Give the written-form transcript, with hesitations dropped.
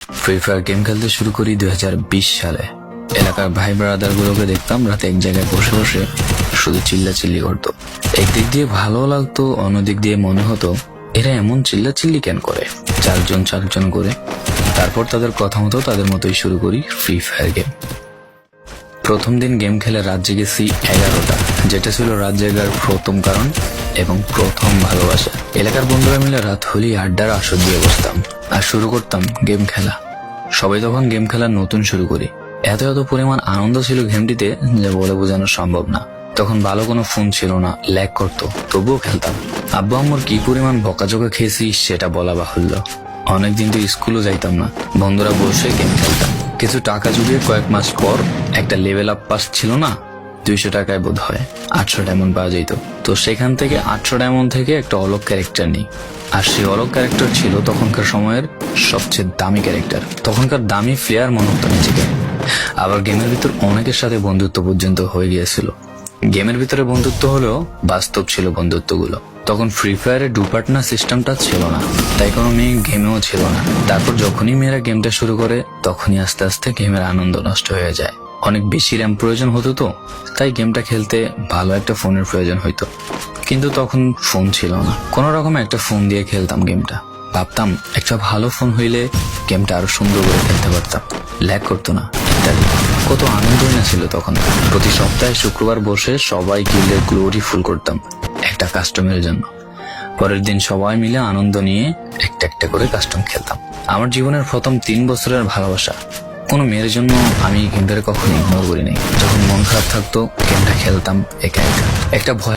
Free fire game খেলতে শুরু করি 2020 সালে। এলাকার ভাই ব্রাদার গুলোকে দেখতাম রাতে এক জায়গায় বসে বসে শুধু চিল্লাচিল্লি করতো। একদিক দিয়ে ভালো লাগতো, অন্যদিক দিয়ে মনে হতো এরা এমন চিল্লাচিল্লি কেন করে, চারজন করে। তারপর তাদের কথা মতো তাদের মতোই শুরু করি ফ্রি ফায়ার গেম। প্রথম দিন গেম খেলে রাত জেগেছি 11টা, যেটা ছিল রাত জেগার প্রথম কারণ এবং প্রথম ভালোবাসা। এলাকার বন্ধুরা মিলে রাত হলেই আড্ডার আসর দিয়ে বসতাম আর শুরু করতাম গেম খেলা। সবাই তখন গেম খেলা নতুন শুরু করি। এত পরিমাণ আনন্দ ছিল গেমটিতে যা বলে বোঝানো সম্ভব না। তখন ভালো কোনো ফোন ছিল না, ল্যাগ করতো, তবুও খেলতাম। আব্বু আম্মুর কি পরিমাণ বকাঝকা খেয়েছি সেটা বলা বাহুল্য। অনেকদিন তো স্কুলও যাইতাম না, বন্ধুরা বসে গেম খেলতাম। কিছু টাকা জুগিয়ে কয়েক মাস পর একটা লেভেল আপ পাস ছিল না, 200 টাকায় বোধ হয় 800 ডায়মন্ড পাওয়া যেত। তো সেখান থেকে 800 ডায়মন্ড থেকে একটা অলগ ক্যারেক্টার নিই। আর সেই অলগ ক্যারেক্টার ছিল তখনকার সময়ের সবচেয়ে দামি ক্যারেক্টার। তখনকার দামি প্লেয়ার মনে হতো নিজেকে। আবার গেমের ভিতর অনেকের সাথে বন্ধুত্ব পর্যন্ত হয়ে গিয়েছিল। গেমের ভিতরে বন্ধুত্ব হলেও বাস্তব ছিল বন্ধুত্বগুলো। তখন ফ্রি ফায়ারে ডু পার্টনার সিস্টেমটা ছিল না, তাই কোনো মেয়ে গেমেও ছিল না। তারপর যখনই মেয়েরা গেমটা শুরু করে তখনই আস্তে আস্তে গেমের আনন্দ নষ্ট হয়ে যায়। অনেক বেশি র্যাম প্রয়োজন হতো, তো তাই গেমটা খেলতে ভালো একটা ফোনের প্রয়োজন হইতো। কিন্তু তখন ফোন ছিল না, কোনো রকম একটা ফোন দিয়ে খেলতাম গেমটা। ভাবতাম একটা ভালো ফোন হইলে গেমটা আরো সুন্দর করে খেলতে পারতাম, ল্যাগ করতো না ইত্যাদি। কত আনন্দই না ছিল তখন। প্রতি সপ্তাহে শুক্রবার বসে সবাই গিল্ডের গ্লোরি ফুল করতাম একটা কাস্টমের জন্য। পরের দিন সবাই মিলে আনন্দ নিয়ে একটা একটা করে কাস্টম খেলতাম। আমার জীবনের প্রথম 3 বছরের ভালোবাসা। কোনো মেয়ের জন্য আমি গেমটাকে কখনো ইগনোর করি নাই। যখন মন খারাপ থাকতো গেমটা খেলতাম একা একা। একটা ভয়